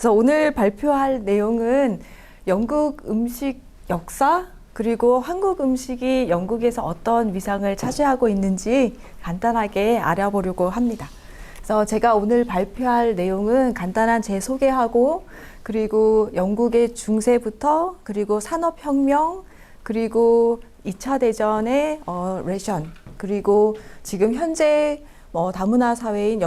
그래서 오늘 발표할 내용은 영국 음식 역사, 그리고 한국 음식이 영국에서 어떤 위상을 차지하고 있는지 간단하게 알아보려고 합니다. 그래서 제가 오늘 발표할 내용은 간단한 제 소개하고, 그리고 영국의 중세부터, 그리고 산업혁명, 그리고 2차 대전의 레션, 그리고 지금 현재 다문화 사회인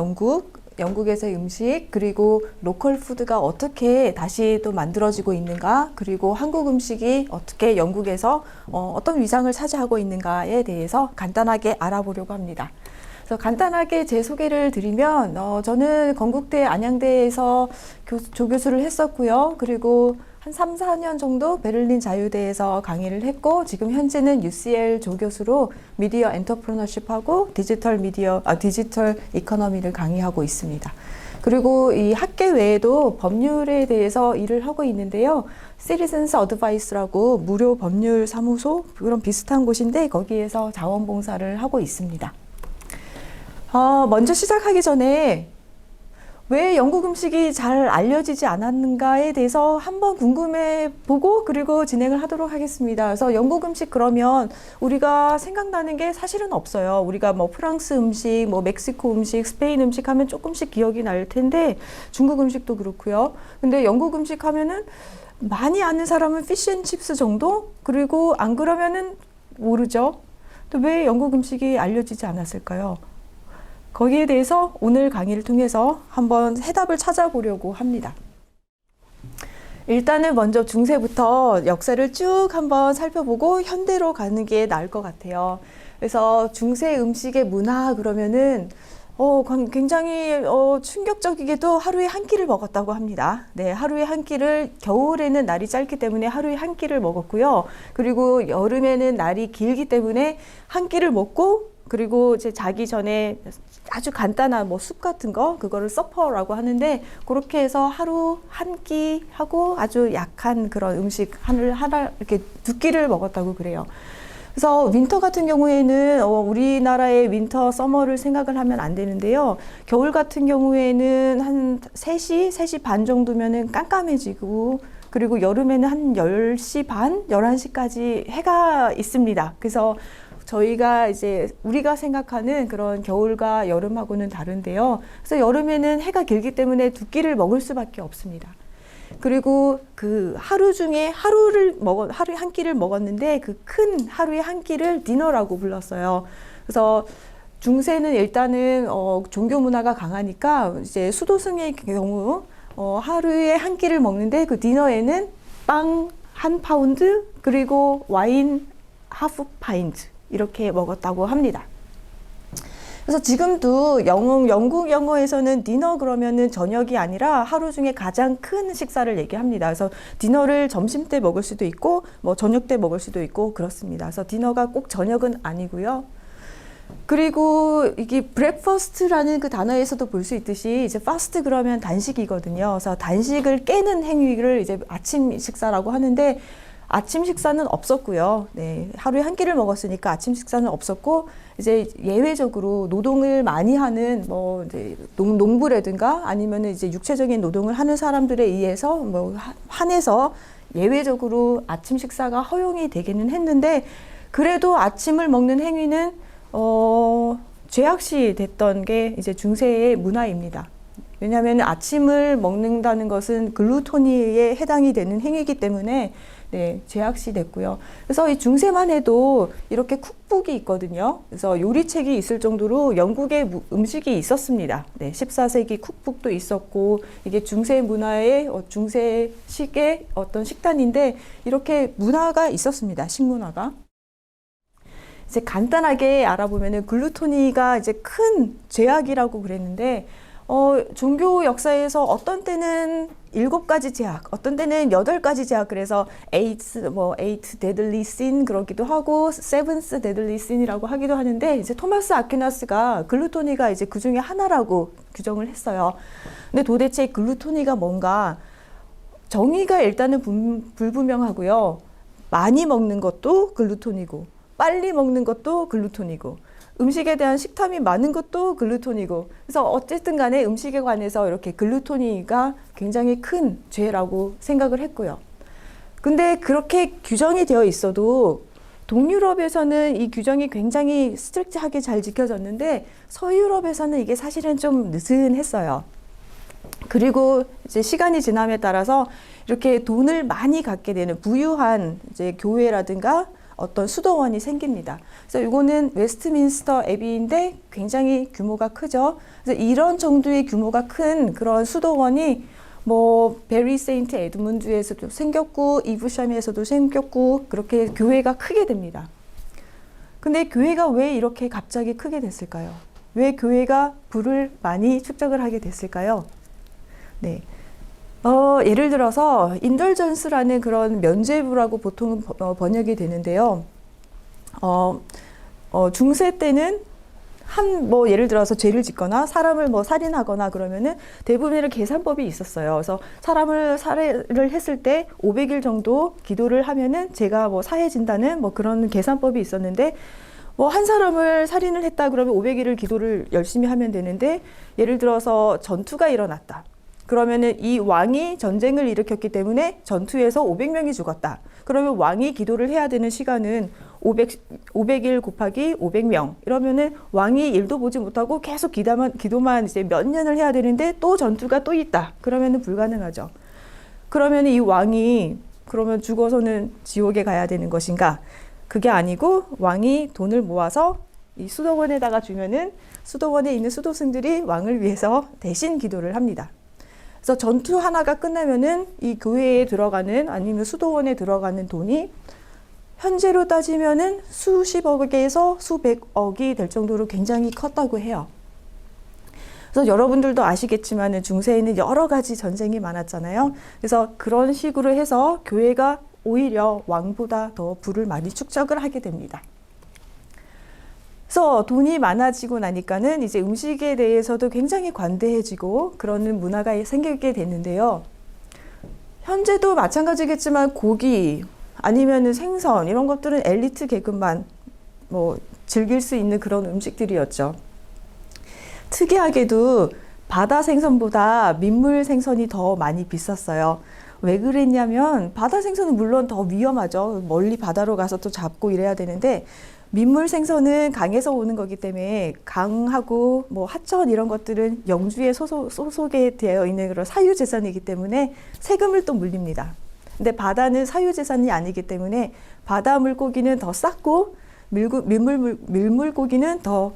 영국에서의 음식, 그리고 로컬 푸드가 어떻게 다시 또 만들어지고 있는가, 그리고 한국 음식이 어떻게 영국에서 어떤 위상을 차지하고 있는가에 대해서 간단하게 알아보려고 합니다. 그래서 간단하게 제 소개를 드리면 저는 건국대 안양대에서 조교수를 했었고요. 그리고 한 3, 4년 정도 베를린 자유대에서 강의를 했고, 지금 현재는 UCL 조교수로 미디어 엔터프레너십하고 디지털 이코노미를 강의하고 있습니다. 그리고 이 학계 외에도 법률에 대해서 일을 하고 있는데요. Citizens Advice라고 무료 법률 사무소, 그런 비슷한 곳인데 거기에서 자원봉사를 하고 있습니다. 먼저 시작하기 전에 왜 영국 음식이 잘 알려지지 않았는가에 대해서 한번 궁금해 보고 그리고 진행을 하도록 하겠습니다. 그래서 영국 음식 그러면 우리가 생각나는 게 사실은 없어요. 우리가 뭐 프랑스 음식, 뭐 멕시코 음식, 스페인 음식 하면 조금씩 기억이 날 텐데, 중국 음식도 그렇고요. 근데 영국 음식 하면은 많이 아는 사람은 피쉬앤칩스 정도? 그리고 안 그러면은 모르죠. 또 왜 영국 음식이 알려지지 않았을까요? 거기에 대해서 오늘 강의를 통해서 한번 해답을 찾아보려고 합니다. 일단은 먼저 중세부터 역사를 쭉 한번 살펴보고 현대로 가는 게 나을 것 같아요. 그래서 중세 음식의 문화 그러면은 굉장히 충격적이게도 하루에 한 끼를 먹었다고 합니다. 네, 하루에 한 끼를, 겨울에는 날이 짧기 때문에 하루에 한 끼를 먹었고요. 그리고 여름에는 날이 길기 때문에 한 끼를 먹고, 그리고 이제 자기 전에 아주 간단한 뭐 숲 같은 거, 그거를 서퍼라고 하는데, 그렇게 해서 하루 한 끼 하고 아주 약한 그런 음식 하나 이렇게 두 끼를 먹었다고 그래요. 그래서 윈터 같은 경우에는 우리나라의 윈터 서머를 생각을 하면 안 되는데요. 겨울 같은 경우에는 한 3시 반 정도면은 깜깜해지고, 그리고 여름에는 한 10시 반, 11시까지 해가 있습니다. 그래서 저희가 이제 우리가 생각하는 그런 겨울과 여름하고는 다른데요. 그래서 여름에는 해가 길기 때문에 두 끼를 먹을 수밖에 없습니다. 그리고 그 하루 중에 하루에 한 끼를 먹었는데, 그 큰 하루에 한 끼를 디너라고 불렀어요. 그래서 중세는 일단은 종교 문화가 강하니까 이제 수도승의 경우 하루에 한 끼를 먹는데, 그 디너에는 빵 한 파운드, 그리고 와인 하프 파인트 이렇게 먹었다고 합니다. 그래서 지금도 영국 영어에서는 디너 그러면은 저녁이 아니라 하루 중에 가장 큰 식사를 얘기합니다. 그래서 디너를 점심 때 먹을 수도 있고, 뭐 저녁 때 먹을 수도 있고 그렇습니다. 그래서 디너가 꼭 저녁은 아니고요. 그리고 이게 브렉퍼스트라는 그 단어에서도 볼 수 있듯이, 이제 파스트 그러면 단식이거든요. 그래서 단식을 깨는 행위를 이제 아침 식사라고 하는데, 아침 식사는 없었고요. 네, 하루에 한 끼를 먹었으니까 아침 식사는 없었고, 이제 예외적으로 노동을 많이 하는 뭐 이제 농부라든가 아니면은 이제 육체적인 노동을 하는 사람들에 의해서 뭐 한해서 예외적으로 아침 식사가 허용이 되기는 했는데, 그래도 아침을 먹는 행위는 죄악시 됐던 게 이제 중세의 문화입니다. 왜냐하면 아침을 먹는다는 것은 글루토니에 해당이 되는 행위이기 때문에 네, 죄악시 됐고요. 그래서 이 중세만 해도 이렇게 쿡북이 있거든요. 그래서 요리책이 있을 정도로 영국의 음식이 있었습니다. 네, 14세기 쿡북도 있었고, 이게 중세 문화의 중세식의 어떤 식단인데, 이렇게 문화가 있었습니다. 식문화가. 이제 간단하게 알아보면은 글루토니가 이제 큰 죄악이라고 그랬는데, 종교 역사에서 어떤 때는 7가지 죄악, 어떤 때는 8가지 죄악, 그래서 eight deadly sin 그러기도 하고 seventh deadly sin이라고 하기도 하는데, 이제 토마스 아퀴나스가 글루토니가 이제 그 중에 하나라고 규정을 했어요. 근데 도대체 글루토니가 뭔가 정의가 일단은 불분명하고요. 많이 먹는 것도 글루토니고, 빨리 먹는 것도 글루토니고, 음식에 대한 식탐이 많은 것도 글루톤이고, 그래서 어쨌든 간에 음식에 관해서 이렇게 글루토니가 굉장히 큰 죄라고 생각을 했고요. 근데 그렇게 규정이 되어 있어도 동유럽에서는 이 규정이 굉장히 스트릭트하게 잘 지켜졌는데 서유럽에서는 이게 사실은 좀 느슨했어요. 그리고 이제 시간이 지남에 따라서 이렇게 돈을 많이 갖게 되는 부유한 이제 교회라든가 어떤 수도원이 생깁니다. 그래서 이거는 웨스트민스터 애비인데 굉장히 규모가 크죠. 그래서 이런 정도의 규모가 큰 그런 수도원이 뭐 베리 세인트 에드문드에서도 생겼고 이브샴에서도 생겼고 그렇게 교회가 크게 됩니다. 근데 교회가 왜 이렇게 갑자기 크게 됐을까요? 왜 교회가 부를 많이 축적을 하게 됐을까요? 네. 예를 들어서 인덜전스라는 그런 면죄부라고 보통 번역이 되는데요. 중세 때는 뭐 예를 들어서 죄를 짓거나 사람을 뭐 살인하거나 그러면은 대부분의 계산법이 있었어요. 그래서 사람을 살해를 했을 때 500일 정도 기도를 하면은 죄가 뭐 사해진다는 뭐 그런 계산법이 있었는데 뭐 한 사람을 살인을 했다 그러면 500일을 기도를 열심히 하면 되는데 예를 들어서 전투가 일어났다. 그러면은 이 왕이 전쟁을 일으켰기 때문에 전투에서 500명이 죽었다. 그러면 왕이 기도를 해야 되는 시간은 500일 곱하기 500명. 이러면은 왕이 일도 보지 못하고 계속 기도만 이제 몇 년을 해야 되는데 또 전투가 또 있다. 그러면은 불가능하죠. 그러면 이 왕이 그러면 죽어서는 지옥에 가야 되는 것인가? 그게 아니고 왕이 돈을 모아서 이 수도원에다가 주면은 수도원에 있는 수도승들이 왕을 위해서 대신 기도를 합니다. 그래서 전투 하나가 끝나면은 이 교회에 들어가는 아니면 수도원에 들어가는 돈이 현재로 따지면은 수십억에서 수백억이 될 정도로 굉장히 컸다고 해요. 그래서 여러분들도 아시겠지만은 중세에는 여러 가지 전쟁이 많았잖아요. 그래서 그런 식으로 해서 교회가 오히려 왕보다 더 부를 많이 축적을 하게 됩니다. 그래서 돈이 많아지고 나니까는 이제 음식에 대해서도 굉장히 관대해지고 그러는 문화가 생기게 됐는데요. 현재도 마찬가지겠지만 고기 아니면은 생선 이런 것들은 엘리트 계급만 뭐 즐길 수 있는 그런 음식들이었죠. 특이하게도 바다 생선보다 민물 생선이 더 많이 비쌌어요. 왜 그랬냐면 바다 생선은 물론 더 위험하죠. 멀리 바다로 가서 또 잡고 이래야 되는데 민물 생선은 강에서 오는 거기 때문에 강하고 뭐 하천 이런 것들은 영주에 소속에 되어 있는 그런 사유재산이기 때문에 세금을 또 물립니다. 근데 바다는 사유재산이 아니기 때문에 바다 물고기는 더 쌌고 밀물고기는 더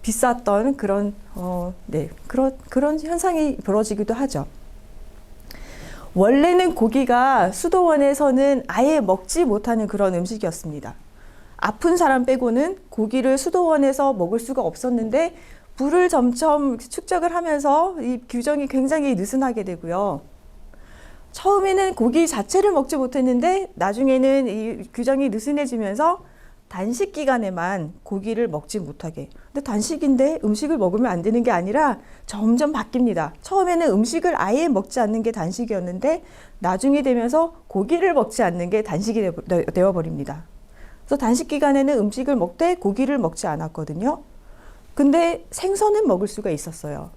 비쌌던 그런 그런 현상이 벌어지기도 하죠. 원래는 고기가 수도원에서는 아예 먹지 못하는 그런 음식이었습니다. 아픈 사람 빼고는 고기를 수도원에서 먹을 수가 없었는데 부를 점점 축적을 하면서 이 규정이 굉장히 느슨하게 되고요. 처음에는 고기 자체를 먹지 못했는데 나중에는 이 규정이 느슨해지면서 단식 기간에만 고기를 먹지 못하게. 근데 단식인데 음식을 먹으면 안 되는 게 아니라 점점 바뀝니다. 처음에는 음식을 아예 먹지 않는 게 단식이었는데 나중에 되면서 고기를 먹지 않는 게 단식이 되어버립니다. 그래서 단식 기간에는 음식을 먹되 고기를 먹지 않았거든요. 근데 생선은 먹을 수가 있었어요.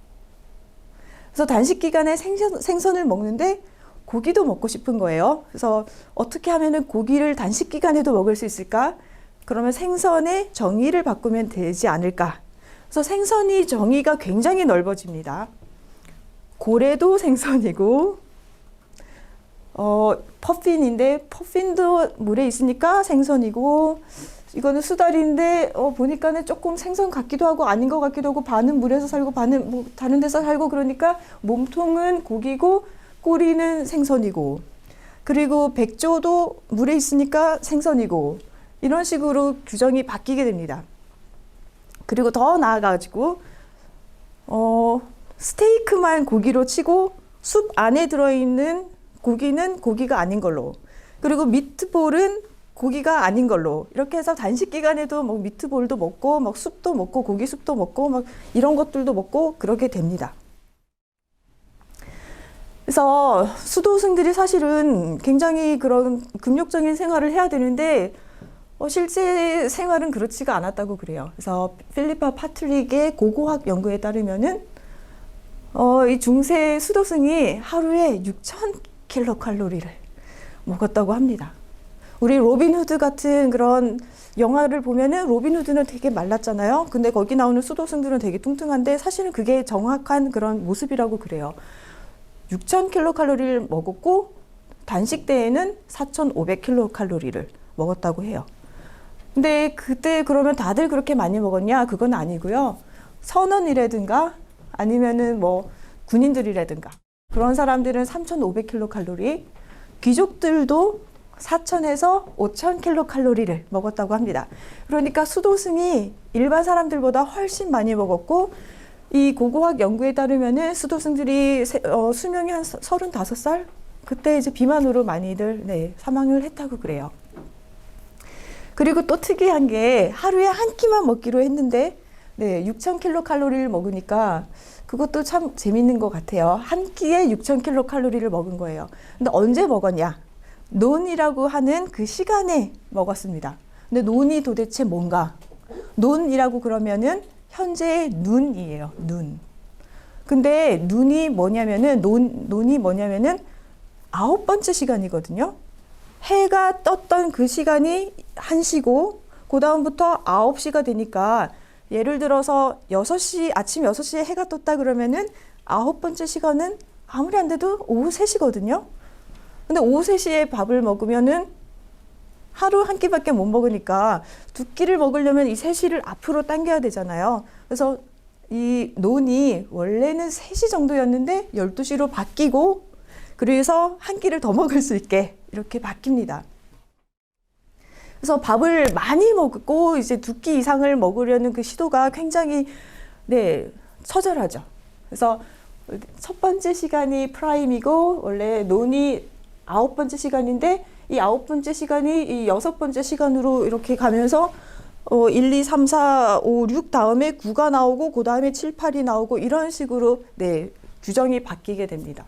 그래서 단식 기간에 생선을 먹는데 고기도 먹고 싶은 거예요. 그래서 어떻게 하면은 고기를 단식 기간에도 먹을 수 있을까? 그러면 생선의 정의를 바꾸면 되지 않을까? 그래서 생선이 정의가 굉장히 넓어집니다. 고래도 생선이고 퍼핀인데 퍼핀도 물에 있으니까 생선이고 이거는 수달인데 보니까는 조금 생선 같기도 하고 아닌 것 같기도 하고 반은 물에서 살고 반은 뭐 다른 데서 살고 그러니까 몸통은 고기고 꼬리는 생선이고 그리고 백조도 물에 있으니까 생선이고 이런 식으로 규정이 바뀌게 됩니다. 그리고 더 나아가지고 스테이크만 고기로 치고 숲 안에 들어있는 고기는 고기가 아닌 걸로 그리고 미트볼은 고기가 아닌 걸로 이렇게 해서 단식 기간에도 뭐 미트볼도 먹고 막 숲도 먹고 고기 숲도 먹고 막 이런 것들도 먹고 그렇게 됩니다. 그래서 수도승들이 사실은 굉장히 그런 금욕적인 생활을 해야 되는데 실제 생활은 그렇지가 않았다고 그래요. 그래서 필리파 파트릭의 고고학 연구에 따르면은 이 중세 수도승이 하루에 6,000kcal 먹었다고 합니다. 우리 로빈 후드 같은 그런 영화를 보면은 로빈 후드는 되게 말랐잖아요. 근데 거기 나오는 수도승들은 되게 뚱뚱한데 사실은 그게 정확한 그런 모습이라고 그래요. 6,000kcal를 먹었고 단식 때에는 4,500kcal를 먹었다고 해요. 근데 그때 그러면 다들 그렇게 많이 먹었냐? 그건 아니고요. 선원이라든가 아니면은 뭐 군인들이라든가 그런 사람들은 3,500kcal, 귀족들도 4,000에서 5,000kcal를 먹었다고 합니다. 그러니까 수도승이 일반 사람들보다 훨씬 많이 먹었고 이 고고학 연구에 따르면은 수도승들이 수명이 한 35살? 그때 이제 비만으로 많이들 사망을 했다고 그래요. 그리고 또 특이한 게 하루에 한 끼만 먹기로 했는데 6,000kcal를 먹으니까 그것도 참 재밌는 것 같아요. 한 끼에 6,000kcal를 먹은 거예요. 근데 언제 먹었냐? 논이라고 하는 그 시간에 먹었습니다. 근데 논이 도대체 뭔가? 논이라고 그러면은 현재의 눈이에요. 눈. 근데 눈이 뭐냐면은 논이 뭐냐면은 9번째 시간이거든요. 해가 떴던 그 시간이 1시고 그 다음부터 9시가 되니까 예를 들어서 6시 아침 6시에 해가 떴다 그러면은 9번째 시간은 아무리 안 돼도 오후 3시거든요. 근데 오후 3시에 밥을 먹으면은 하루 한 끼밖에 못 먹으니까 두 끼를 먹으려면 이 3시를 앞으로 당겨야 되잖아요. 그래서 이 논이 원래는 3시 정도였는데 12시로 바뀌고 그래서 한 끼를 더 먹을 수 있게 이렇게 바뀝니다. 그래서 밥을 많이 먹고 이제 두 끼 이상을 먹으려는 그 시도가 굉장히 처절하죠. 그래서 첫 번째 시간이 프라임이고 원래 논이 9번째 시간인데 이 9번째 시간이 이 6번째 시간으로 이렇게 가면서 1, 2, 3, 4, 5, 6 다음에 9가 나오고 그 다음에 7, 8이 나오고 이런 식으로 규정이 바뀌게 됩니다.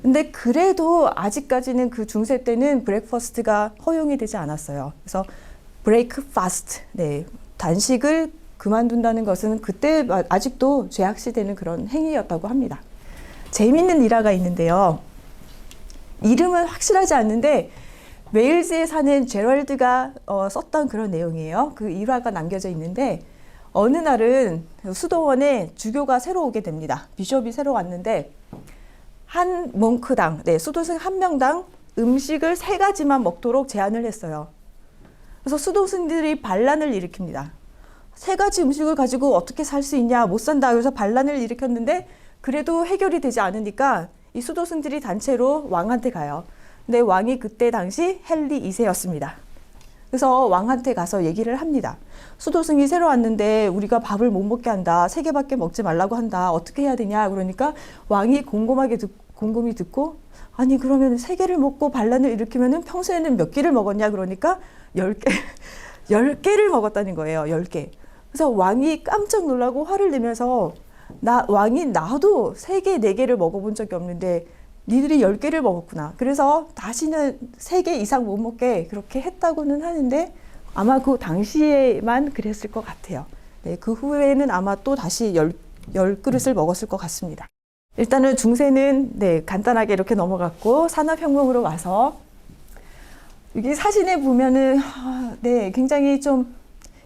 근데 그래도 아직까지는 그 중세 때는 브레이크퍼스트가 허용이 되지 않았어요. 그래서 브레이크 파스트, 단식을 그만둔다는 것은 그때 아직도 죄악시되는 그런 행위였다고 합니다. 재미있는 일화가 있는데요. 이름은 확실하지 않는데 웨일즈에 사는 제럴드가 썼던 그런 내용이에요. 그 일화가 남겨져 있는데 어느 날은 수도원에 주교가 새로 오게 됩니다. 비숍이 새로 왔는데 한 몽크당, 수도승 한 명당 음식을 3가지만 먹도록 제한을 했어요. 그래서 수도승들이 반란을 일으킵니다. 3가지 음식을 가지고 어떻게 살 수 있냐, 못 산다. 그래서 반란을 일으켰는데 그래도 해결이 되지 않으니까 이 수도승들이 단체로 왕한테 가요. 근데 왕이 그때 당시 헨리 2세였습니다. 그래서 왕한테 가서 얘기를 합니다. 수도승이 새로 왔는데 우리가 밥을 못 먹게 한다. 3개밖에 먹지 말라고 한다. 어떻게 해야 되냐? 그러니까 왕이 곰곰이 듣고 아니 그러면 3개를 먹고 반란을 일으키면 평소에는 몇 끼를 먹었냐? 그러니까 10개, 10개를 먹었다는 거예요. 10개. 그래서 왕이 깜짝 놀라고 화를 내면서 왕이 나도 3개, 4개를 먹어본 적이 없는데 니들이 10개를 먹었구나. 그래서 다시는 3개 이상 못 먹게 그렇게 했다고는 하는데 아마 그 당시에만 그랬을 것 같아요. 그 후에는 아마 또 다시 10그릇을 먹었을 것 같습니다. 일단은 중세는 간단하게 이렇게 넘어갔고 산업혁명으로 와서 여기 사진에 보면은 굉장히 좀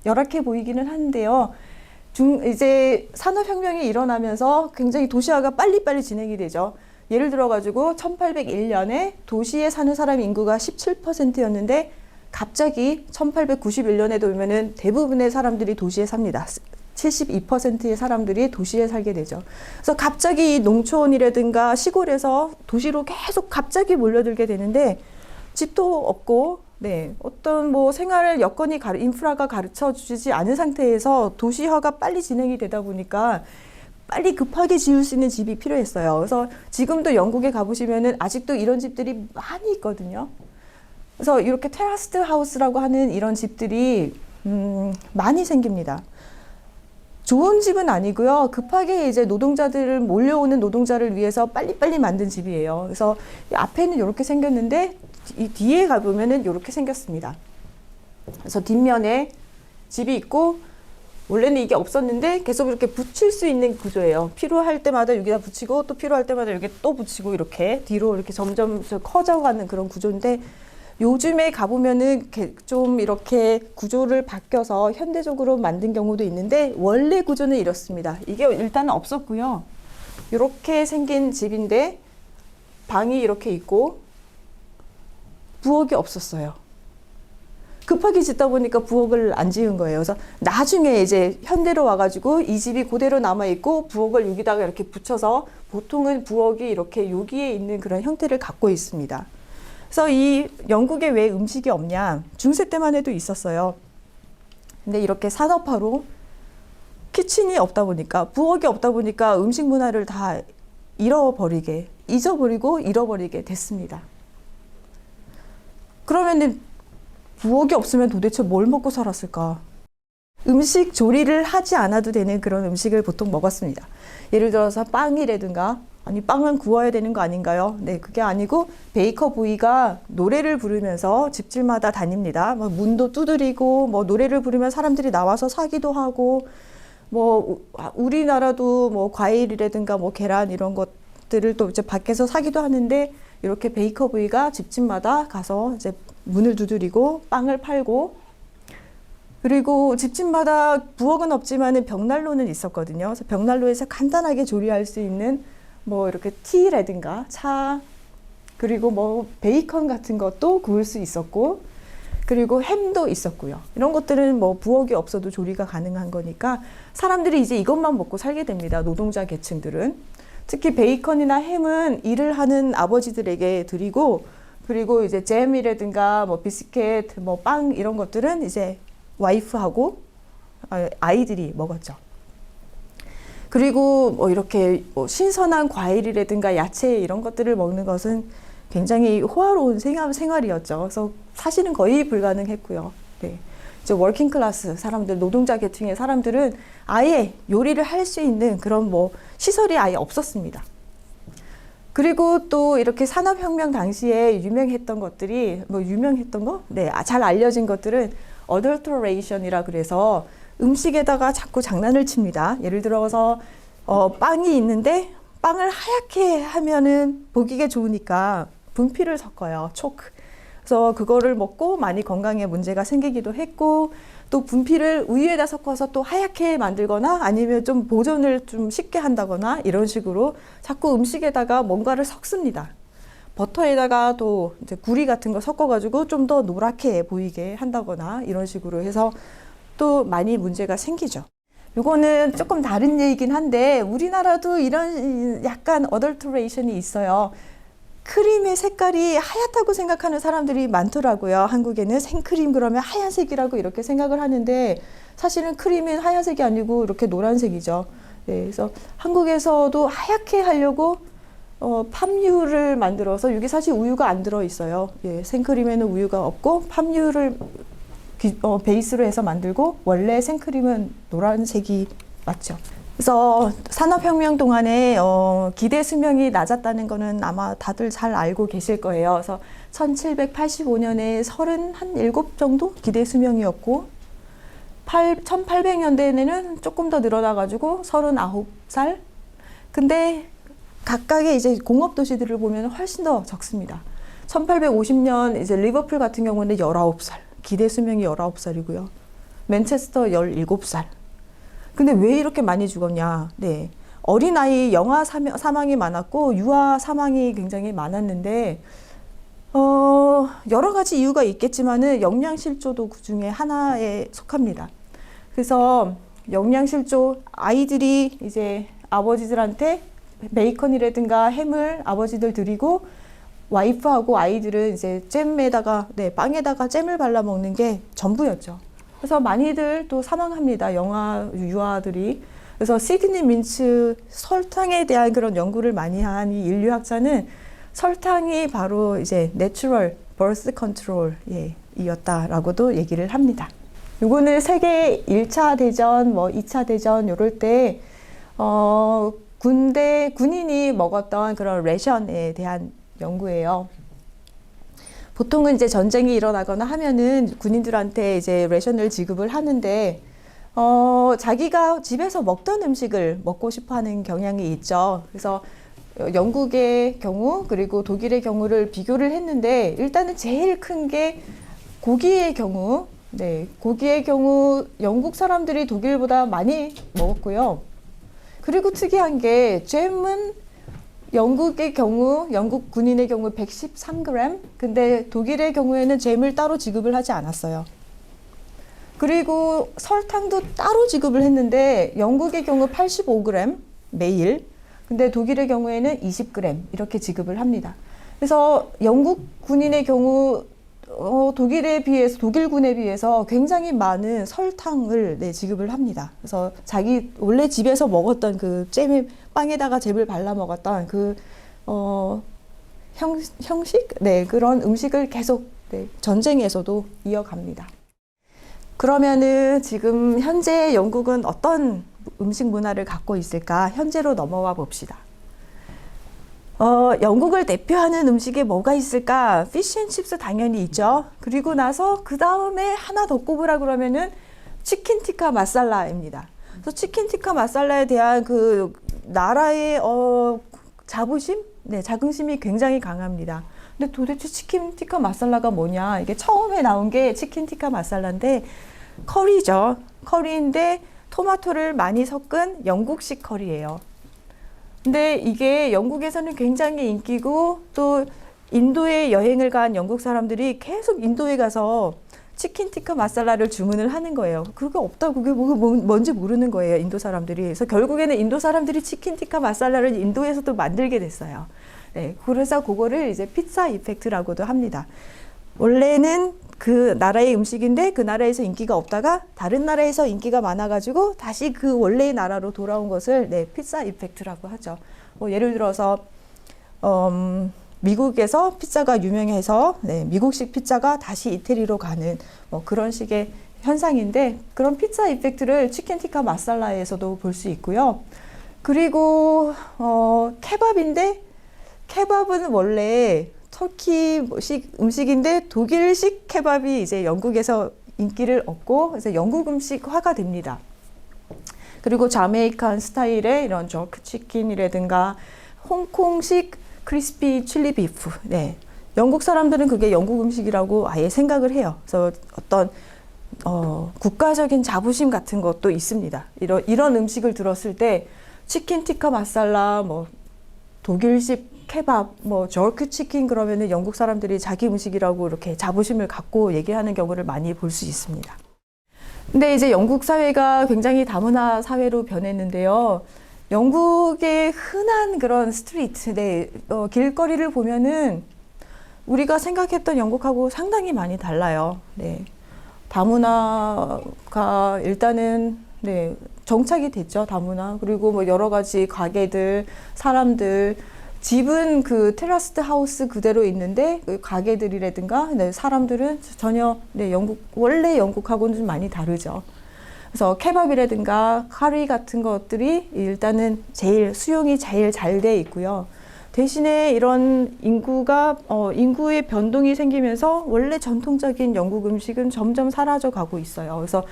열악해 보이기는 하는데요. 이제 산업혁명이 일어나면서 굉장히 도시화가 빨리빨리 진행이 되죠. 예를 들어가지고 1801년에 도시에 사는 사람 인구가 17%였는데 갑자기 1891년에 되면은 대부분의 사람들이 도시에 삽니다. 72%의 사람들이 도시에 살게 되죠. 그래서 갑자기 농촌이라든가 시골에서 도시로 계속 갑자기 몰려들게 되는데 집도 없고 어떤 뭐 생활 여건이 인프라가 가르쳐 주지 않은 상태에서 도시화가 빨리 진행이 되다 보니까 빨리 급하게 지을 수 있는 집이 필요했어요. 그래서 지금도 영국에 가보시면은 아직도 이런 집들이 많이 있거든요. 그래서 이렇게 테라스드 하우스라고 하는 이런 집들이 많이 생깁니다. 좋은 집은 아니고요. 급하게 이제 몰려오는 노동자를 위해서 빨리빨리 만든 집이에요. 그래서 앞에는 이렇게 생겼는데 이 뒤에 가보면은 이렇게 생겼습니다. 그래서 뒷면에 집이 있고 원래는 이게 없었는데 계속 이렇게 붙일 수 있는 구조예요. 필요할 때마다 여기다 붙이고 또 필요할 때마다 여기 또 붙이고 이렇게 뒤로 이렇게 점점 커져가는 그런 구조인데 요즘에 가보면은 좀 이렇게 구조를 바뀌어서 현대적으로 만든 경우도 있는데 원래 구조는 이렇습니다. 이게 일단은 없었고요. 이렇게 생긴 집인데 방이 이렇게 있고 부엌이 없었어요. 급하게 짓다 보니까 부엌을 안 지은 거예요. 그래서 나중에 이제 현대로 와가지고 이 집이 그대로 남아있고 부엌을 여기다가 이렇게 붙여서 보통은 부엌이 이렇게 여기에 있는 그런 형태를 갖고 있습니다. 그래서 이 영국에 왜 음식이 없냐? 중세 때만 해도 있었어요. 근데 이렇게 산업화로 키친이 없다 보니까 부엌이 없다 보니까 음식 문화를 다 잊어버리고 잃어버리게 됐습니다. 그러면은 부엌이 없으면 도대체 뭘 먹고 살았을까? 음식 조리를 하지 않아도 되는 그런 음식을 보통 먹었습니다. 예를 들어서 빵이라든가, 아니 빵은 구워야 되는 거 아닌가요? 네, 그게 아니고 베이커 보이가 노래를 부르면서 집집마다 다닙니다. 뭐 문도 두드리고 뭐 노래를 부르면 사람들이 나와서 사기도 하고 뭐 우리나라도 뭐 과일이라든가 뭐 계란 이런 것들을 또 이제 밖에서 사기도 하는데 이렇게 베이커 보이가 집집마다 가서 이제 문을 두드리고 빵을 팔고 그리고 집집마다 부엌은 없지만은 벽난로는 있었거든요. 그래서 벽난로에서 간단하게 조리할 수 있는 뭐 이렇게 티라든가 차 그리고 뭐 베이컨 같은 것도 구울 수 있었고 그리고 햄도 있었고요. 이런 것들은 뭐 부엌이 없어도 조리가 가능한 거니까 사람들이 이제 이것만 먹고 살게 됩니다. 노동자 계층들은. 특히 베이컨이나 햄은 일을 하는 아버지들에게 드리고 그리고 이제 잼이라든가 뭐 비스켓, 뭐 빵 이런 것들은 이제 와이프하고 아이들이 먹었죠. 그리고 뭐 이렇게 뭐 신선한 과일이라든가 야채 이런 것들을 먹는 것은 굉장히 호화로운 생활이었죠. 그래서 사실은 거의 불가능했고요. 네. 이제 워킹 클래스 사람들, 노동자 계층의 사람들은 아예 요리를 할 수 있는 그런 뭐 시설이 아예 없었습니다. 그리고 또 이렇게 산업혁명 당시에 유명했던 것들이 뭐 유명했던 거? 네, 잘 알려진 것들은 adulteration이라 그래서 음식에다가 자꾸 장난을 칩니다. 예를 들어서 빵이 있는데 빵을 하얗게 하면은 보기가 좋으니까 분필을 섞어요. 초크. 그래서 그거를 먹고 많이 건강에 문제가 생기기도 했고 또 분필을 우유에다 섞어서 또 하얗게 만들거나 아니면 좀 보존을 좀 쉽게 한다거나 이런 식으로 자꾸 음식에다가 뭔가를 섞습니다. 버터에다가 또 이제 구리 같은 거 섞어가지고 좀 더 노랗게 보이게 한다거나 이런 식으로 해서 또 많이 문제가 생기죠. 이거는 조금 다른 얘기긴 한데 우리나라도 이런 약간 어덜트레이션이 있어요. 크림의 색깔이 하얗다고 생각하는 사람들이 많더라고요. 한국에는 생크림 그러면 하얀색이라고 이렇게 생각을 하는데 사실은 크림은 하얀색이 아니고 이렇게 노란색이죠. 네, 그래서 한국에서도 하얗게 하려고 팜유를 만들어서 여기 사실 우유가 안 들어 있어요. 예, 생크림에는 우유가 없고 팜유를 베이스로 해서 만들고 원래 생크림은 노란색이 맞죠. 그래서 산업혁명 동안에 기대 수명이 낮았다는 거는 아마 다들 잘 알고 계실 거예요. 그래서 1785년에 37 정도 기대 수명이었고 1800년대에는 조금 더 늘어나가지고 39살. 근데 각각의 이제 공업 도시들을 보면 훨씬 더 적습니다. 1850년 이제 리버풀 같은 경우는 19살. 기대 수명이 19살이고요. 맨체스터 17살. 근데 왜 이렇게 많이 죽었냐? 네. 어린아이 영아 사망이 많았고 유아 사망이 굉장히 많았는데 여러 가지 이유가 있겠지만은 영양실조도 그 중에 하나에 속합니다. 그래서 영양실조 아이들이 이제 아버지들한테 베이컨이라든가 햄을 아버지들 드리고 와이프하고 아이들은 이제 잼에다가 빵에다가 잼을 발라 먹는 게 전부였죠. 그래서 많이들 또 사망합니다. 유아들이. 그래서 시드니 민츠 설탕에 대한 그런 연구를 많이 한 이 인류학자는 설탕이 바로 이제 내추럴 버스 컨트롤 이었다라고도 얘기를 합니다. 요거는 세계 1차 대전, 뭐 2차 대전 요럴 때 군인이 먹었던 그런 레션에 대한 연구예요. 보통은 이제 전쟁이 일어나거나 하면은 군인들한테 이제 레션을 지급을 하는데, 자기가 집에서 먹던 음식을 먹고 싶어 하는 경향이 있죠. 그래서 영국의 경우, 그리고 독일의 경우를 비교를 했는데, 일단은 제일 큰 게 고기의 경우, 네, 고기의 경우 영국 사람들이 독일보다 많이 먹었고요. 그리고 특이한 게 잼은 영국의 경우, 영국 군인의 경우 113g, 근데 독일의 경우에는 잼을 따로 지급을 하지 않았어요. 그리고 설탕도 따로 지급을 했는데 영국의 경우 85g 매일, 근데 독일의 경우에는 20g 이렇게 지급을 합니다. 그래서 영국 군인의 경우 독일에 비해서, 독일군에 비해서 굉장히 많은 설탕을 지급을 합니다. 그래서 자기 원래 집에서 먹었던 그 잼에, 빵에다가 잼을 발라 먹었던 그 형식? 네, 그런 음식을 계속 전쟁에서도 이어갑니다. 그러면은 지금 현재 영국은 어떤 음식 문화를 갖고 있을까? 현재로 넘어와 봅시다. 영국을 대표하는 음식에 뭐가 있을까? 피쉬앤칩스 당연히 있죠. 그리고 나서 그 다음에 하나 더 꼽으라 그러면은 치킨 티카 마살라입니다. 그래서 치킨 티카 마살라에 대한 그 나라의 자부심? 네, 자긍심이 굉장히 강합니다. 근데 도대체 치킨 티카 마살라가 뭐냐? 이게 처음에 나온 게 치킨 티카 마살라인데 커리죠. 커리인데 토마토를 많이 섞은 영국식 커리예요. 근데 이게 영국에서는 굉장히 인기고, 또 인도에 여행을 간 영국 사람들이 계속 인도에 가서 치킨 티카 마살라를 주문을 하는 거예요. 그게 없다고, 그게 뭔지 모르는 거예요, 인도 사람들이. 그래서 결국에는 인도 사람들이 치킨 티카 마살라를 인도에서도 만들게 됐어요. 네, 그래서 그거를 이제 피자 이펙트라고도 합니다. 원래는 그 나라의 음식인데 그 나라에서 인기가 없다가 다른 나라에서 인기가 많아가지고 다시 그 원래의 나라로 돌아온 것을 피자 이펙트라고 하죠. 뭐 예를 들어서 미국에서 피자가 유명해서 미국식 피자가 다시 이태리로 가는 뭐 그런 식의 현상인데, 그런 피자 이펙트를 치킨 티카 마살라에서도 볼 수 있고요. 그리고 케밥인데, 케밥은 원래 터키식 음식인데 독일식 케밥이 이제 영국에서 인기를 얻고, 그래서 영국 음식화가 됩니다. 그리고 자메이칸 스타일의 이런 저크 치킨이라든가 홍콩식 크리스피 칠리 비프, 네, 영국 사람들은 그게 영국 음식이라고 아예 생각을 해요. 그래서 어떤 국가적인 자부심 같은 것도 있습니다. 이런 음식을 들었을 때 치킨 티카 마살라, 뭐 독일식 케밥, 뭐 저크 치킨 그러면은 영국 사람들이 자기 음식이라고 이렇게 자부심을 갖고 얘기하는 경우를 많이 볼 수 있습니다. 근데 이제 영국 사회가 굉장히 다문화 사회로 변했는데요. 영국의 흔한 그런 스트리트, 길거리를 보면은 우리가 생각했던 영국하고 상당히 많이 달라요. 네. 다문화가 일단은 정착이 됐죠, 다문화. 그리고 뭐 여러 가지 가게들, 사람들, 집은 그 테라스드 하우스 그대로 있는데 그 가게들이라든가 사람들은 전혀 원래 영국하고는 좀 많이 다르죠. 그래서 케밥이라든가 카리 같은 것들이 일단은 수용이 제일 잘 돼 있고요. 대신에 이런 인구의 변동이 생기면서 원래 전통적인 영국 음식은 점점 사라져 가고 있어요. 그래서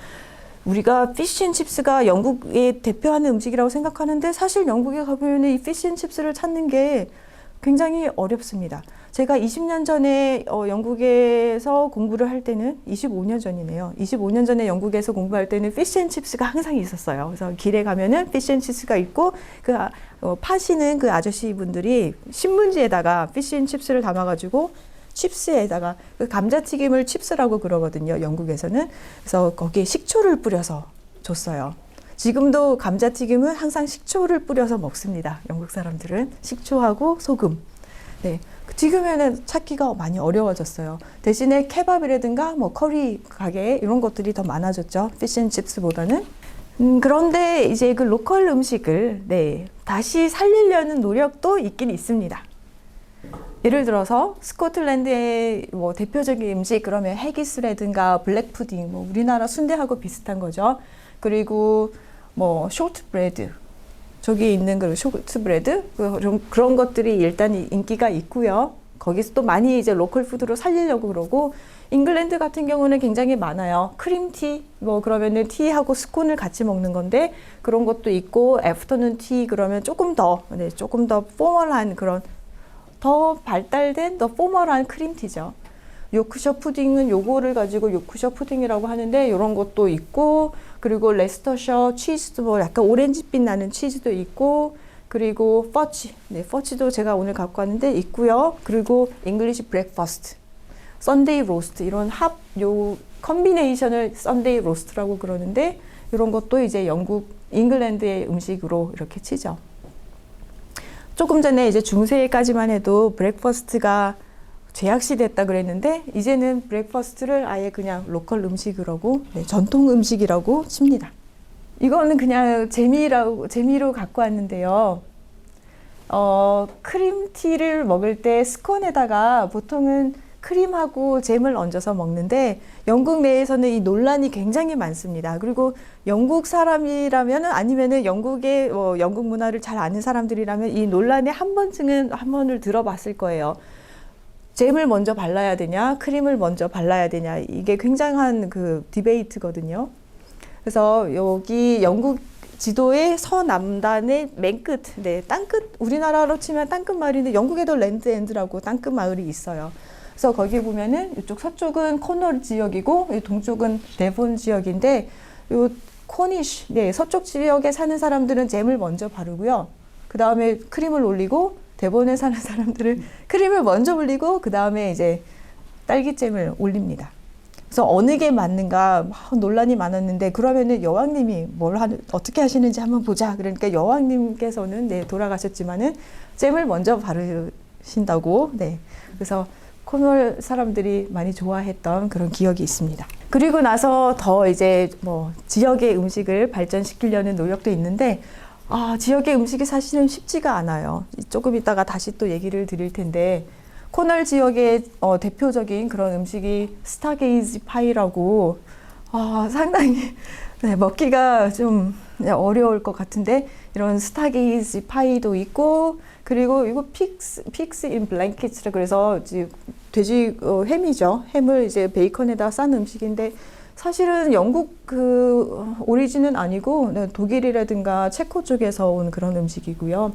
우리가 피쉬앤칩스가 영국의 대표하는 음식이라고 생각하는데, 사실 영국에 가보면 이 피쉬앤칩스를 찾는 게 굉장히 어렵습니다. 제가 20년 전에 영국에서 공부를 할 때는, 25년 전이네요. 25년 전에 영국에서 공부할 때는 피쉬앤칩스가 항상 있었어요. 그래서 길에 가면은 피쉬앤칩스가 있고, 파시는 그 아저씨 분들이 신문지에다가 피쉬앤칩스를 담아가지고 칩스에다가, 그 감자튀김을 칩스라고 그러거든요, 영국에서는. 그래서 거기에 식초를 뿌려서 줬어요. 지금도 감자튀김은 항상 식초를 뿌려서 먹습니다, 영국 사람들은. 식초하고 소금. 네, 지금에는 찾기가 많이 어려워졌어요. 대신에 케밥이라든가 뭐 커리 가게 이런 것들이 더 많아졌죠, 피쉬앤칩스보다는. 그런데 이제 그 로컬 음식을 다시 살리려는 노력도 있긴 있습니다. 예를 들어서 스코틀랜드의 뭐 대표적인 음식 그러면 해기스라든가 블랙 푸딩, 뭐 우리나라 순대하고 비슷한 거죠. 그리고 뭐 쇼트브레드, 저기 있는 그 쇼트브레드 그런 것들이 일단 인기가 있고요. 거기서 또 많이 이제 로컬 푸드로 살리려고 그러고, 잉글랜드 같은 경우는 굉장히 많아요. 크림티, 뭐 그러면은 티하고 스콘을 같이 먹는 건데 그런 것도 있고, 애프터눈 티 그러면 조금 더, 네, 조금 더 포멀한 그런 더 발달된 더 포멀한 크림티죠. 요크셔 푸딩은 요거를 가지고 요크셔 푸딩이라고 하는데 이런 것도 있고, 그리고 레스터셔 치즈도 뭐 약간 오렌지빛 나는 치즈도 있고, 그리고 퍼치, 네, 퍼치도 제가 오늘 갖고 왔는데 있고요. 그리고 잉글리시 브렉퍼스트, 썬데이 로스트, 이런 요 컨비네이션을 썬데이 로스트라고 그러는데, 이런 것도 이제 영국 잉글랜드의 음식으로 이렇게 치죠. 조금 전에 이제 중세까지만 해도 브렉퍼스트가 죄악시됐다 그랬는데, 이제는 브렉퍼스트를 아예 그냥 로컬 음식이라고, 네, 전통 음식이라고 칩니다. 이거는 그냥 재미로 갖고 왔는데요. 크림티를 먹을 때 스콘에다가 보통은 크림하고 잼을 얹어서 먹는데, 영국 내에서는 이 논란이 굉장히 많습니다. 그리고 영국 사람이라면, 아니면은 영국의 영국 문화를 잘 아는 사람들이라면 이 논란에 한 번을 들어봤을 거예요. 잼을 먼저 발라야 되냐, 크림을 먼저 발라야 되냐, 이게 굉장한 그 디베이트거든요. 그래서 여기 영국 지도의 서남단의 맨 끝, 네, 땅끝, 우리나라로 치면 땅끝 마을인데 영국에도 랜드엔드라고 땅끝 마을이 있어요. 그래서 거기 보면은 이쪽 서쪽은 코널 지역이고 동쪽은 데본 지역인데, 요 코니쉬, 네, 서쪽 지역에 사는 사람들은 잼을 먼저 바르고요. 그 다음에 크림을 올리고, 데본에 사는 사람들은 크림을 먼저 올리고 그 다음에 이제 딸기잼을 올립니다. 그래서 어느 게 맞는가 논란이 많았는데, 그러면은 여왕님이 어떻게 하시는지 한번 보자. 그러니까 여왕님께서는, 네, 돌아가셨지만은 잼을 먼저 바르신다고, 네. 그래서 코널 사람들이 많이 좋아했던 그런 기억이 있습니다. 그리고 나서 더 이제 뭐 지역의 음식을 발전시키려는 노력도 있는데, 지역의 음식이 사실은 쉽지가 않아요. 조금 이따가 다시 또 얘기를 드릴 텐데, 코널 지역의 대표적인 그런 음식이 스타게이지 파이라고, 상당히 네, 먹기가 좀 어려울 것 같은데, 이런 스타게이지 파이도 있고, 그리고 이거 픽스 인 블랭킷이라 그래서 돼지 햄이죠. 햄을 이제 베이컨에다 싼 음식인데, 사실은 영국 그 오리진은 아니고, 네, 독일이라든가 체코 쪽에서 온 그런 음식이고요.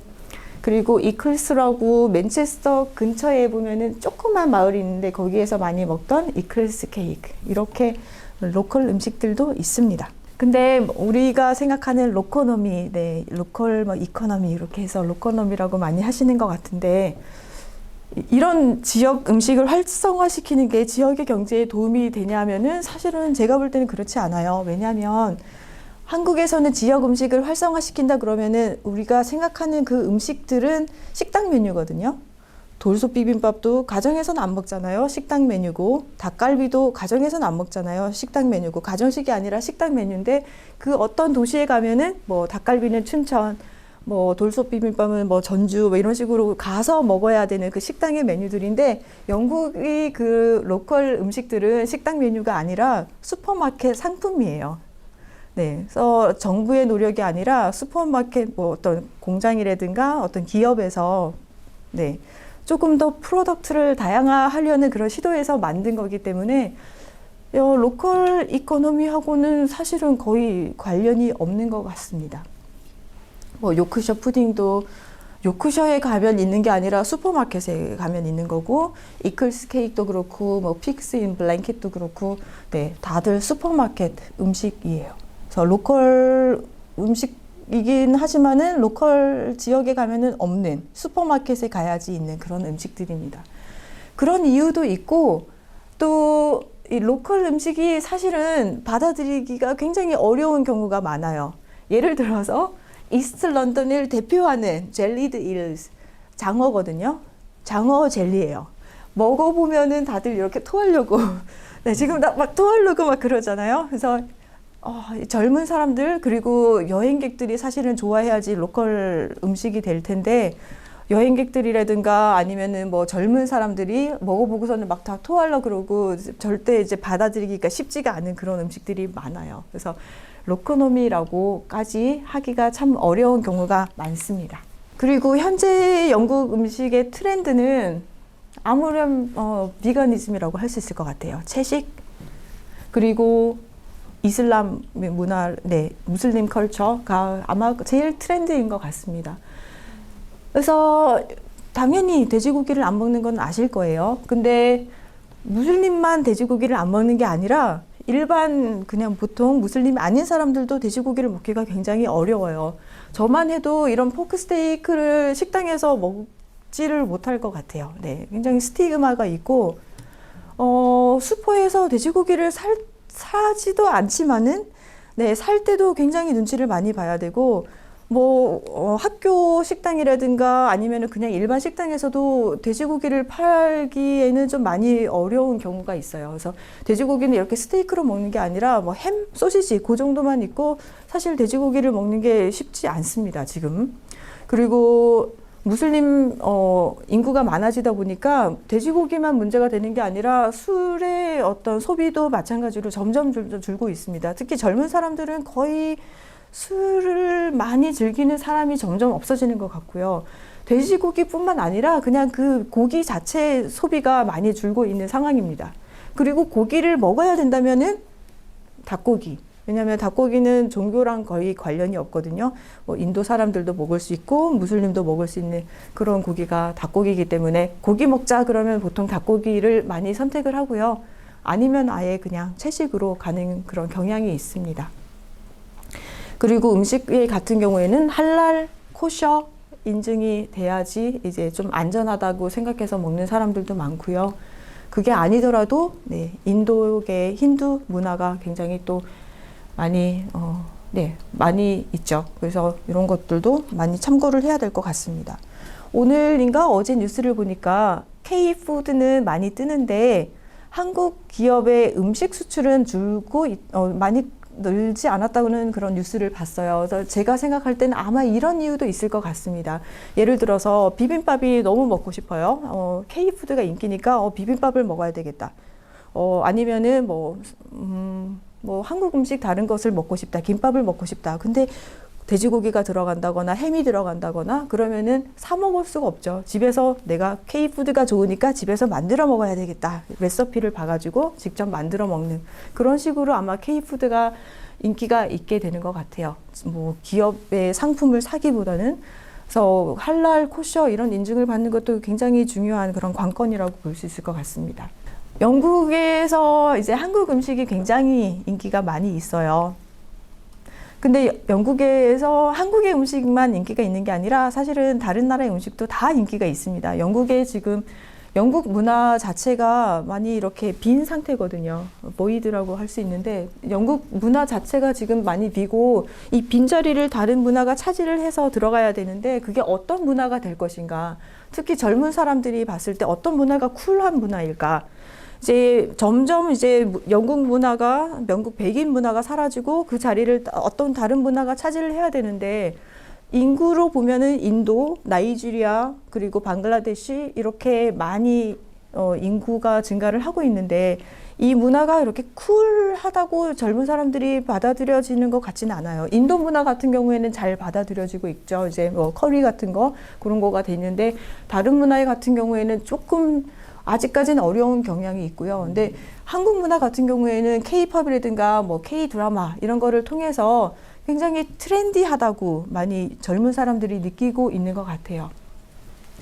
그리고 이클스라고 맨체스터 근처에 보면은 조그만 마을이 있는데 거기에서 많이 먹던 이클스 케이크, 이렇게 로컬 음식들도 있습니다. 근데 우리가 생각하는 로코노미, 네, 로컬 이코노미 이렇게 해서 로코노미라고 많이 하시는 것 같은데, 이런 지역 음식을 활성화시키는 게 지역의 경제에 도움이 되냐면은 사실은 제가 볼 때는 그렇지 않아요. 왜냐하면 한국에서는 지역 음식을 활성화시킨다 그러면은 우리가 생각하는 그 음식들은 식당 메뉴거든요. 돌솥 비빔밥도 가정에서는 안 먹잖아요. 식당 메뉴고, 닭갈비도 가정에서는 안 먹잖아요. 식당 메뉴고, 가정식이 아니라 식당 메뉴인데, 그 어떤 도시에 가면은 뭐 닭갈비는 춘천, 뭐 돌솥 비빔밥은 뭐 전주, 뭐 이런 식으로 가서 먹어야 되는 그 식당의 메뉴들인데, 영국의 그 로컬 음식들은 식당 메뉴가 아니라 슈퍼마켓 상품이에요. 네, 그래서 정부의 노력이 아니라 슈퍼마켓 뭐 어떤 공장이라든가 어떤 기업에서, 네, 조금 더 프로덕트를 다양화하려는 그런 시도에서 만든 거기 때문에 로컬 이코노미하고는 사실은 거의 관련이 없는 것 같습니다. 뭐 요크셔 푸딩도 요크셔에 가면 있는 게 아니라 슈퍼마켓에 가면 있는 거고, 이클스 케이크도 그렇고, 뭐 픽스 인 블랭킷도 그렇고, 네, 다들 슈퍼마켓 음식이에요. 그래서 로컬 음식이긴 하지만은 로컬 지역에 가면은 없는, 슈퍼마켓에 가야지 있는 그런 음식들입니다. 그런 이유도 있고, 또 이 로컬 음식이 사실은 받아들이기가 굉장히 어려운 경우가 많아요. 예를 들어서 이스트 런던을 대표하는 젤리드 일스, 장어거든요. 장어 젤리예요. 먹어보면은 다들 이렇게 토하려고 네, 지금 막 토하려고 막 그러잖아요. 그래서 젊은 사람들 그리고 여행객들이 사실은 좋아해야지 로컬 음식이 될 텐데, 여행객들이라든가 아니면은 뭐 젊은 사람들이 먹어보고서는 막 다 토하려고 그러고 절대 이제 받아들이기가 쉽지가 않은 그런 음식들이 많아요. 그래서 로코노미라고까지 하기가 참 어려운 경우가 많습니다. 그리고 현재 영국 음식의 트렌드는 아무렴 비거니즘이라고 할 수 있을 것 같아요. 채식 그리고 이슬람 문화, 네, 무슬림 컬처가 아마 제일 트렌드인 것 같습니다. 그래서 당연히 돼지고기를 안 먹는 건 아실 거예요. 근데 무슬림만 돼지고기를 안 먹는 게 아니라 일반 그냥 보통 무슬림 아닌 사람들도 돼지고기를 먹기가 굉장히 어려워요. 저만 해도 이런 포크 스테이크를 식당에서 먹지를 못할 것 같아요. 네, 굉장히 스티그마가 있고 슈퍼에서 돼지고기를 사지도 않지만은 네, 살 때도 굉장히 눈치를 많이 봐야 되고 학교 식당이라든가 아니면은 그냥 일반 식당에서도 돼지고기를 팔기에는 좀 많이 어려운 경우가 있어요. 그래서 돼지고기는 이렇게 스테이크로 먹는 게 아니라 햄, 소시지 그 정도만 있고 사실 돼지고기를 먹는 게 쉽지 않습니다, 지금. 그리고 무슬림 인구가 많아지다 보니까 돼지고기만 문제가 되는 게 아니라 술의 어떤 소비도 마찬가지로 점점 줄고 있습니다. 특히 젊은 사람들은 거의 술을 많이 즐기는 사람이 점점 없어지는 것 같고요. 돼지고기뿐만 아니라 그냥 그 고기 자체 소비가 많이 줄고 있는 상황입니다. 그리고 고기를 먹어야 된다면은 닭고기. 왜냐하면 닭고기는 종교랑 거의 관련이 없거든요. 인도 사람들도 먹을 수 있고 무슬림도 먹을 수 있는 그런 고기가 닭고기이기 때문에 고기 먹자 그러면 보통 닭고기를 많이 선택을 하고요. 아니면 아예 그냥 채식으로 가는 그런 경향이 있습니다. 그리고 음식 같은 경우에는 할랄, 코셔 인증이 돼야지 이제 좀 안전하다고 생각해서 먹는 사람들도 많고요. 그게 아니더라도 네, 인도계 힌두 문화가 굉장히 또 많이 많이 있죠. 그래서 이런 것들도 많이 참고를 해야 될 것 같습니다. 오늘인가 어제 뉴스를 보니까 K푸드는 많이 뜨는데 한국 기업의 음식 수출은 줄고 많이 늘지 않았다고는 그런 뉴스를 봤어요. 그래서 제가 생각할 때는 아마 이런 이유도 있을 것 같습니다. 예를 들어서 비빔밥이 너무 먹고 싶어요. K푸드가 인기니까 비빔밥을 먹어야 되겠다. 아니면은 한국 음식 다른 것을 먹고 싶다. 김밥을 먹고 싶다. 근데 돼지고기가 들어간다거나 햄이 들어간다거나 그러면은 사 먹을 수가 없죠. 집에서 내가 K푸드가 좋으니까 집에서 만들어 먹어야 되겠다. 레시피를 봐가지고 직접 만들어 먹는 그런 식으로 아마 K푸드가 인기가 있게 되는 것 같아요. 기업의 상품을 사기보다는. 그래서 할랄, 코셔 이런 인증을 받는 것도 굉장히 중요한 그런 관건이라고 볼 수 있을 것 같습니다. 영국에서 이제 한국 음식이 굉장히 인기가 많이 있어요. 근데 영국에서 한국의 음식만 인기가 있는 게 아니라 사실은 다른 나라의 음식도 다 인기가 있습니다. 영국에 지금 영국 문화 자체가 많이 이렇게 빈 상태거든요. 보이드라고 할 수 있는데 영국 문화 자체가 지금 많이 비고 이 빈자리를 다른 문화가 차지를 해서 들어가야 되는데 그게 어떤 문화가 될 것인가. 특히 젊은 사람들이 봤을 때 어떤 문화가 쿨한 문화일까. 이제 점점 이제 영국 문화가 영국 백인 문화가 사라지고 그 자리를 어떤 다른 문화가 차지를 해야 되는데 인구로 보면은 인도, 나이지리아 그리고 방글라데시 이렇게 많이 인구가 증가를 하고 있는데 이 문화가 이렇게 쿨하다고 젊은 사람들이 받아들여지는 것 같지는 않아요. 인도 문화 같은 경우에는 잘 받아들여지고 있죠. 이제 커리 같은 거 그런 거가 되는데 다른 문화 같은 경우에는 조금 아직까지는 어려운 경향이 있고요. 근데 한국 문화 같은 경우에는 K-팝이라든가 K-드라마 이런 거를 통해서 굉장히 트렌디하다고 많이 젊은 사람들이 느끼고 있는 것 같아요.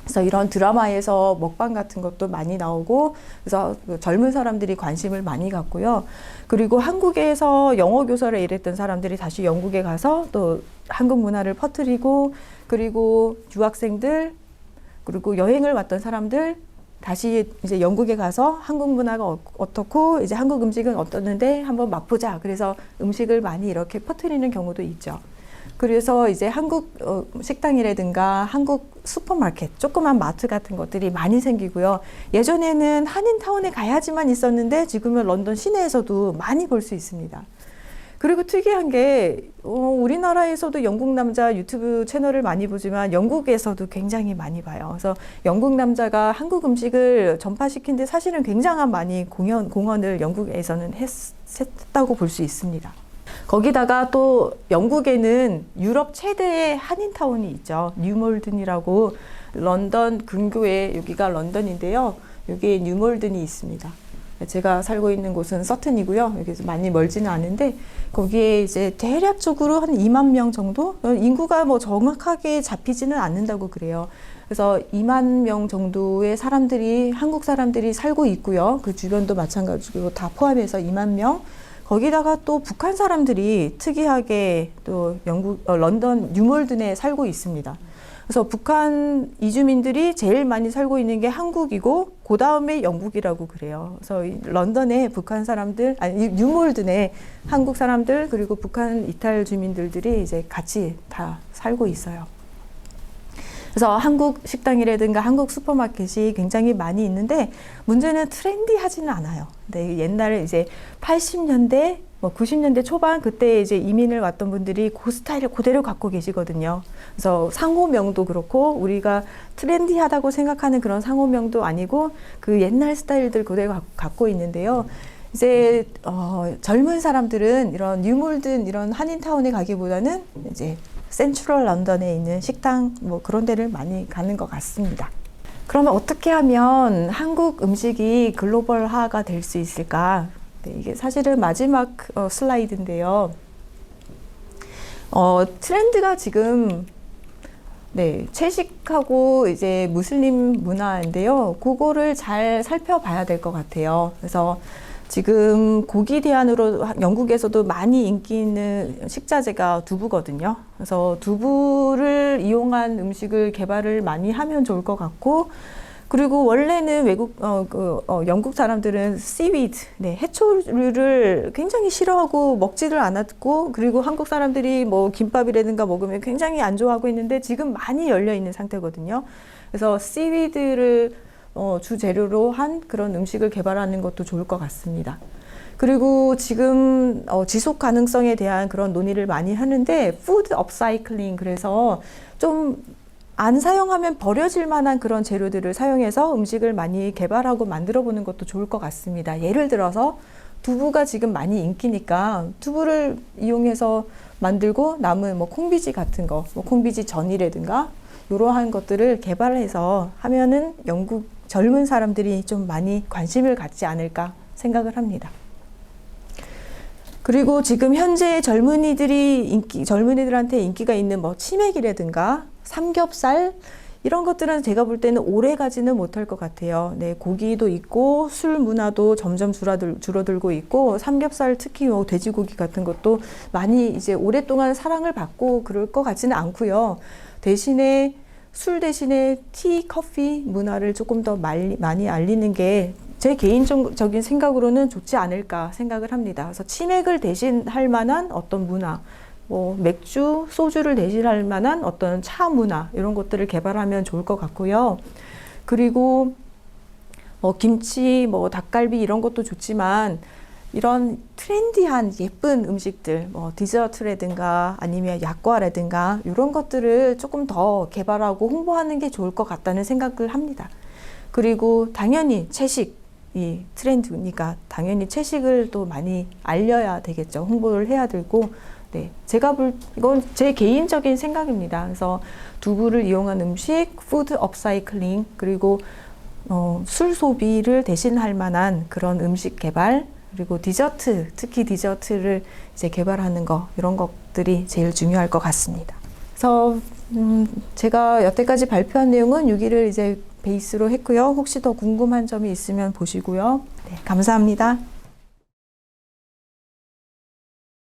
그래서 이런 드라마에서 먹방 같은 것도 많이 나오고 그래서 젊은 사람들이 관심을 많이 갖고요. 그리고 한국에서 영어 교사를 일했던 사람들이 다시 영국에 가서 또 한국 문화를 퍼뜨리고 그리고 유학생들 그리고 여행을 왔던 사람들 다시 이제 영국에 가서 한국 문화가 어떻고 이제 한국 음식은 어떻는데 한번 맛보자. 그래서 음식을 많이 이렇게 퍼뜨리는 경우도 있죠. 그래서 이제 한국 식당이라든가 한국 슈퍼마켓, 조그만 마트 같은 것들이 많이 생기고요. 예전에는 한인타운에 가야지만 있었는데 지금은 런던 시내에서도 많이 볼 수 있습니다. 그리고 특이한 게 우리나라에서도 영국 남자 유튜브 채널을 많이 보지만 영국에서도 굉장히 많이 봐요. 그래서 영국 남자가 한국 음식을 전파시킨 데 사실은 굉장한 많이 공헌을 영국에서는 했다고 볼 수 있습니다. 거기다가 또 영국에는 유럽 최대의 한인타운이 있죠. 뉴몰든이라고 런던 근교에 여기가 런던인데요. 여기에 뉴몰든이 있습니다. 제가 살고 있는 곳은 서튼이고요. 여기서 많이 멀지는 않은데 거기에 이제 대략적으로 한 2만 명 정도? 인구가 뭐 정확하게 잡히지는 않는다고 그래요. 그래서 2만 명 정도의 사람들이, 한국 사람들이 살고 있고요. 그 주변도 마찬가지로 다 포함해서 2만 명. 거기다가 또 북한 사람들이 특이하게 또 런던 뉴몰든에 살고 있습니다. 그래서 북한 이주민들이 제일 많이 살고 있는 게 한국이고, 그 다음에 영국이라고 그래요. 그래서 런던에 북한 사람들, 아니, 뉴몰든에 한국 사람들, 그리고 북한 이탈 주민들이 이제 같이 다 살고 있어요. 그래서 한국 식당이라든가 한국 슈퍼마켓이 굉장히 많이 있는데 문제는 트렌디하지는 않아요. 근데 옛날에 이제 80년대, 90년대 초반 그때 이제 이민을 왔던 분들이 그 스타일을 그대로 갖고 계시거든요. 그래서 상호명도 그렇고 우리가 트렌디하다고 생각하는 그런 상호명도 아니고 그 옛날 스타일들 그대로 갖고 있는데요. 이제 젊은 사람들은 이런 뉴몰든 이런 한인타운에 가기보다는 이제 센트럴 런던에 있는 식당 뭐 그런 데를 많이 가는 것 같습니다. 그러면 어떻게 하면 한국 음식이 글로벌화가 될 수 있을까? 네, 이게 사실은 마지막 슬라이드인데요. 트렌드가 지금 네, 채식하고 이제 무슬림 문화인데요. 그거를 잘 살펴봐야 될 것 같아요. 그래서 지금 고기 대안으로 영국에서도 많이 인기 있는 식자재가 두부거든요. 그래서 두부를 이용한 음식을 개발을 많이 하면 좋을 것 같고, 그리고 원래는 영국 사람들은 씨위드, 네, 해초류를 굉장히 싫어하고 먹지를 않았고, 그리고 한국 사람들이 뭐 김밥이라든가 먹으면 굉장히 안 좋아하고 있는데 지금 많이 열려 있는 상태거든요. 그래서 씨위드를 주재료로 한 그런 음식을 개발하는 것도 좋을 것 같습니다. 그리고 지금 지속 가능성에 대한 그런 논의를 많이 하는데 푸드 업사이클링, 그래서 좀 안 사용하면 버려질 만한 그런 재료들을 사용해서 음식을 많이 개발하고 만들어 보는 것도 좋을 것 같습니다. 예를 들어서 두부가 지금 많이 인기니까 두부를 이용해서 만들고 남은 뭐 콩비지 같은 거, 뭐 콩비지 전이라든가 이러한 것들을 개발해서 하면은 영국 젊은 사람들이 좀 많이 관심을 갖지 않을까 생각을 합니다. 그리고 지금 현재 젊은이들한테 인기가 있는 뭐 치맥이라든가 삼겹살 이런 것들은 제가 볼 때는 오래 가지는 못할 것 같아요. 네, 고기도 있고 술 문화도 점점 줄어들고 있고 삼겹살 특히 뭐 돼지고기 같은 것도 많이 이제 오랫동안 사랑을 받고 그럴 것 같지는 않고요. 대신에 술 대신에 티, 커피 문화를 조금 더 많이 알리는 게 제 개인적인 생각으로는 좋지 않을까 생각을 합니다. 그래서 치맥을 대신할 만한 어떤 문화, 뭐 맥주, 소주를 대신할 만한 어떤 차 문화 이런 것들을 개발하면 좋을 것 같고요. 그리고 김치, 닭갈비 이런 것도 좋지만 이런 트렌디한 예쁜 음식들, 디저트라든가 아니면 약과라든가 이런 것들을 조금 더 개발하고 홍보하는 게 좋을 것 같다는 생각을 합니다. 그리고 당연히 채식이 트렌드니까 당연히 채식을 또 많이 알려야 되겠죠. 홍보를 해야 되고, 네, 이건 제 개인적인 생각입니다. 그래서 두부를 이용한 음식, 푸드 업사이클링, 그리고 술 소비를 대신할 만한 그런 음식 개발, 그리고 디저트, 특히 디저트를 이제 개발하는 거, 이런 것들이 제일 중요할 것 같습니다. 그래서 제가 여태까지 발표한 내용은 여기를 이제 베이스로 했고요. 혹시 더 궁금한 점이 있으면 보시고요. 네, 감사합니다.